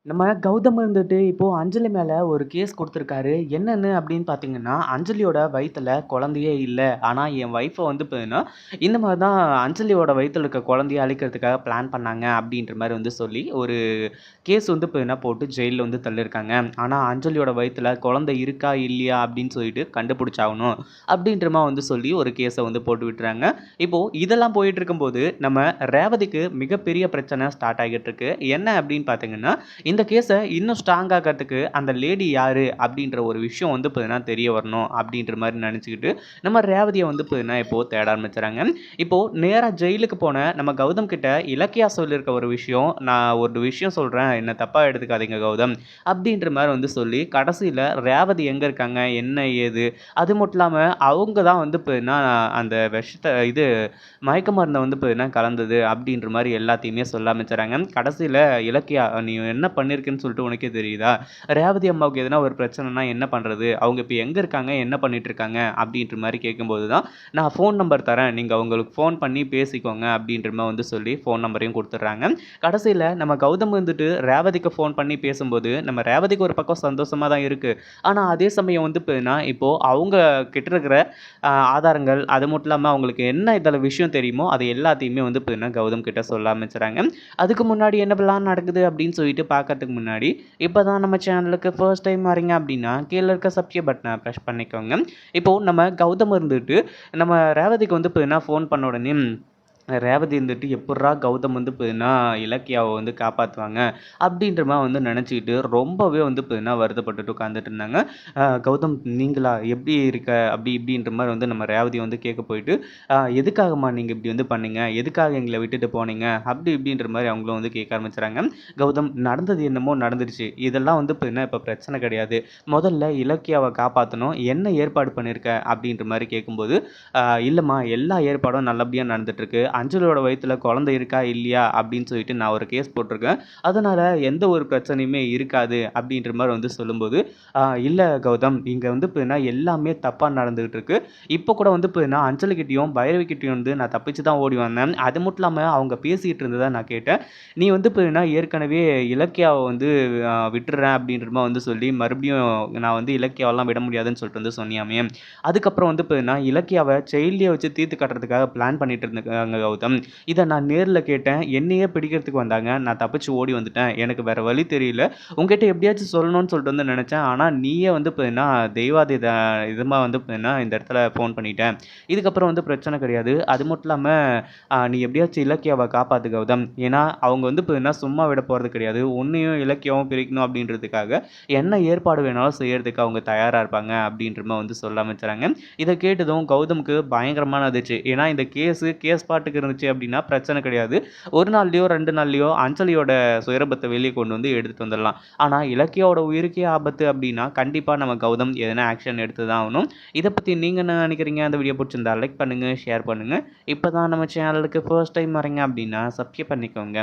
நம்ம கௌதம் வந்துட்டு இப்போ அஞ்சலி மேல ஒரு கேஸ் குடுத்துருக்காரு. என்னன்னு அப்படின்னு பார்த்தீங்கன்னா, அஞ்சலியோட வயித்துல குழந்தையே இல்ல. ஆனா என் ஒய்ஃப வந்து பார்த்தீங்கன்னா, இந்த மாரி தான் அஞ்சலியோட வயித்துல இருக்க குழந்தைய அழிக்கிறதுக்காக பிளான் பண்ணாங்க அப்படின்ற மாரி வந்து சொல்லி, ஒரு கேஸ் வந்து பார்த்தீங்கன்னா போட்டு ஜெயில்ல வந்து தள்ளியிருக்காங்க. ஆனா அஞ்சலியோட வயித்துல குழந்தை இருக்கா, இல்லையா அப்படின்னு சொல்லிட்டு கண்டுபிடிச்சாகணும். அப்படின்ற மாரி வந்து சொல்லி ஒரு கேஸ வந்து போட்டு விட்டுறாங்க. இப்போ இதெல்லாம் போயிட்டு இருக்கும்போது, நம்ம ரேவதிக்கு மிகப்பெரிய பிரச்சனை ஸ்டார்ட் ஆகிட்டு இருக்கு. என்ன அப்படின்னு பார்த்தீங்கன்னா, இந்த கேஸ இன்னும் ஸ்ட்ராங் ஆக்கறதுக்கு அந்த லேடி யாரு? அப்படின்ற ஒரு விஷயம் வந்து பார்த்தீங்கன்னா தெரிய வரணும் அப்படின்ற மாரி நெனச்சுக்கிட்டு, நம்ம ரேவதிய வந்து பார்த்தீங்கன்னா இப்போ தேட ஆரம்பிச்சுறாங்க. இப்போ நேரா ஜெயிலுக்கு போன நம்ம கௌதம் கிட்ட இலக்கியா சொல்லியிருக்க ஒரு விஷயம், "நான் ஒரு விஷயம் சொல்றேன். என்ன தப்பா எடுத்துக்காதீங்க கௌதம்." அப்படின்ற மாரி வந்து சொல்லி, கடைசியில ரேவதி எங்க இருக்காங்க? என்ன ஏது? அது மட்டும் இல்லாம அவங்க தான் வந்து பார்த்தீங்கன்னா அந்த விஷத்த மயக்க மருந்த வந்து பார்த்தீங்கன்னா கலந்தது அப்படின்ற மாரி எல்லாத்தையுமே சொல்ல ஆரம்பிச்சுறாங்க. கடைசியில இலக்கியா, "நீ என்ன பண்ணியிருக்கன்னு சொல்லிட்டு உனக்கே தெரியுதா? ரேவதி அம்மாவுக்கு எதனா ஒரு பிரச்சனைனா என்ன பண்றது? அவங்க இப்ப எங்க இருக்காங்க? என்ன பண்ணிட்டு இருக்காங்க?" அப்படின்ற மாரி கேட்கும்போது தான், "நான் ஃபோன் நம்பர் தரேன். நீங்க அவங்களுக்கு ஃபோன் பண்ணி பேசிக்கோங்க." அப்படின்ற மாரி வந்து சொல்லி ஃபோன் நம்பரையும் குடுத்துடுறாங்க. கடைசியில நம்ம கௌதம் வந்துட்டு ரேவதிக்கு ஃபோன் பண்ணி பேசும்போது, நம்ம ரேவதிக்கு ஒரு பக்கம் சந்தோஷமா தான் இருக்கு. ஆனா அதே சமயம் வந்து பார்த்தீங்கன்னா, இப்போ அவங்க கிட்ட இருக்கிற ஆதாரங்கள், அது மட்டும் இல்லாம அவங்களுக்கு என்ன இதில விஷயம் தெரியுமோ, அது எல்லாத்தையுமே வந்து பார்த்தீங்கன்னா, கௌதம் கிட்ட சொல்ல ஆரம்பிச்சுறாங்க. அதுக்கு முன்னாடி என்னவெல்லாம் நடக்குது அப்படின்னு சொல்லிட்டு பார்க்கறதுக்கு முன்னாடி, இப்ப தான் நம்ம சேனலுக்கு ஃபர்ஸ்ட் டைம் வரீங்க அப்படின்னா, கீழ இருக்க சப்ஸ்கிரைப் பட்டன பிரஸ் பண்ணிக்கோங்க. இப்போ நம்ம கௌதம் இருந்துட்டு, நம்ம ரேவதிக்கு வந்து பார்த்தீங்கன்னா, ஃபோன் பண்ண உடனே ரேவதி இருந்துட்டு எப்புட்றா கௌதம் வந்து பார்த்தீங்கன்னா, இலக்கியாவ வந்து காப்பாத்துவாங்க, அப்படின்ற மாரி வந்து நெனச்சுக்கிட்டு ரொம்பவே வந்து பார்த்தீங்கன்னா, வருத்தப்பட்டுட்டு உட்காந்துட்டு இருந்தாங்க. "கௌதம் நீங்களா? எப்படி இருக்க?" அப்படி இப்படின்ற மாரி வந்து நம்ம ரேவதி வந்து கேட்க போயிட்டு, எதுக்காகம்மா நீங்க இப்படி வந்து பண்ணீங்க? எதுக்காக எங்கள விட்டுட்டு போனீங்க?" அப்படி இப்படின்ற மாரி அவங்களும் வந்து கேட்க ஆரம்பிச்சுறாங்க. கௌதம், "நடந்தது என்னமோ நடந்துருச்சு. இதெல்லாம் வந்து பார்த்தீங்கன்னா, இப்ப பிரச்சனை கிடையாது. முதல்ல இலக்கியாவ காப்பாத்தணும். என்ன ஏற்பாடு பண்ணியிருக்க?" அப்படின்ற மாரி கேட்கும்போது, இல்லம்மா, எல்லா ஏற்பாடும் நல்லபடியா நடந்துட்டுருக்கு. அஞ்சலியோட வயித்துல குழந்தை இருக்கா, இல்லையா அப்படின்னு சொல்லிட்டு நான் ஒரு கேஸ் போட்டிருக்கேன். அதனால எந்த ஒரு பிரச்சனையுமே இருக்காது." அப்படின்ற மாரி வந்து சொல்லும்போது, இல்ல கௌதம், இங்க வந்து பார்த்தீங்கன்னா எல்லாமே தப்பா நடந்துகிட்டு இருக்கு. இப்போ கூட வந்து பார்த்தீங்கன்னா, அஞ்சலி கிட்டயும், பைரவி கிட்டயும் வந்து நான் தப்பிச்சு தான் ஓடி வந்தேன். அது மட்டும் இல்லாம அவங்க பேசிட்டு இருந்தத நான் கேட்டேன். நீ வந்து பார்த்தீங்கன்னா, ஏற்கனவே இலக்கியாவ வந்து விட்டுர்றேன் அப்படின்ற மாரி வந்து சொல்லி, மறுபடியும் நான் வந்து இலக்கியாவலாம் விட முடியாதுன்னு சொல்லிட்டு வந்து சொன்னியாமே. அதுக்கப்புறம் வந்து பார்த்தீங்கன்னா, இலக்கியாவ ஜெயில்லயே வச்சு தீர்த்து கட்டுறதுக்காக பிளான் பண்ணிட்டு இருந்திருக்காங்க கௌதம். இத நான் நேர்ல கேட்டேன். என்னையே பிடிக்கிறதுக்கு வந்தாங்க. நான் தப்பிச்சு ஓடி வந்துட்டேன். எனக்கு வேற வழி தெரியல. உன்கிட்ட எப்படியாச்சும் சொல்லணும்னு சொல்லிட்டு வந்து நெனச்சேன். ஆனா நீயே வந்து பார்த்தீங்கன்னா, தெய்வாதீத இதமா வந்து பார்த்தீங்கன்னா, இந்த இடத்துல ஃபோன் பண்ணிட்ட. இதுக்கப்புறம் வந்து பிரச்சனை கிடையாது. அது மட்டும் இல்லாம, நீ எப்படியாச்சும் இலக்கியாவ காப்பாத்து கௌதம். ஏன்னா, அவங்க வந்து பார்த்தீங்கன்னா, சும்மா விட போறது கிடையாது. உன்னையும் இலக்கியாவும் பிரிக்கணும் அப்படின்றதுக்காக, என்ன ஏற்பாடு வேணாலும் செய்யறதுக்கு அவங்க தயாரா இருப்பாங்க அப்படின்ற மாரி வந்து சொல்ல ஆரம்பிச்சுறாங்க. இத கேட்டதும் கௌதமுக்கு பயங்கரமான அதிர்ச்சி. ஏன்னா, இந்த கேஸ் பாட்டுக்கு இருந்துச்சு அப்படின்னா பிரச்சனை கிடையாது. 1 நாள்லயோ, 2 நாள்லயோ அஞ்சலியோட சுயரூபத்த வெளிய கொண்டு வந்து எடுத்துட்டு வந்துடலாம். ஆனா, இலக்கியாவோட உயிருக்கே ஆபத்து அப்படின்னா, கண்டிப்பா நம்ம கௌதம் எதனா ஆக்ஷன் எடுத்து தான் ஆகணும். இத பத்தி நீங்க என்ன நினைக்கிறீங்க? அந்த வீடியோ புடிச்சிருந்தா லைக் பண்ணுங்க, ஷேர் பண்ணுங்க. இப்ப தான் நம்ம சேனலுக்கு ஃபர்ஸ்ட் டைம் வரீங்க அப்படின்னா சப்ஸ்கிரைப் பண்ணிக்கோங்க.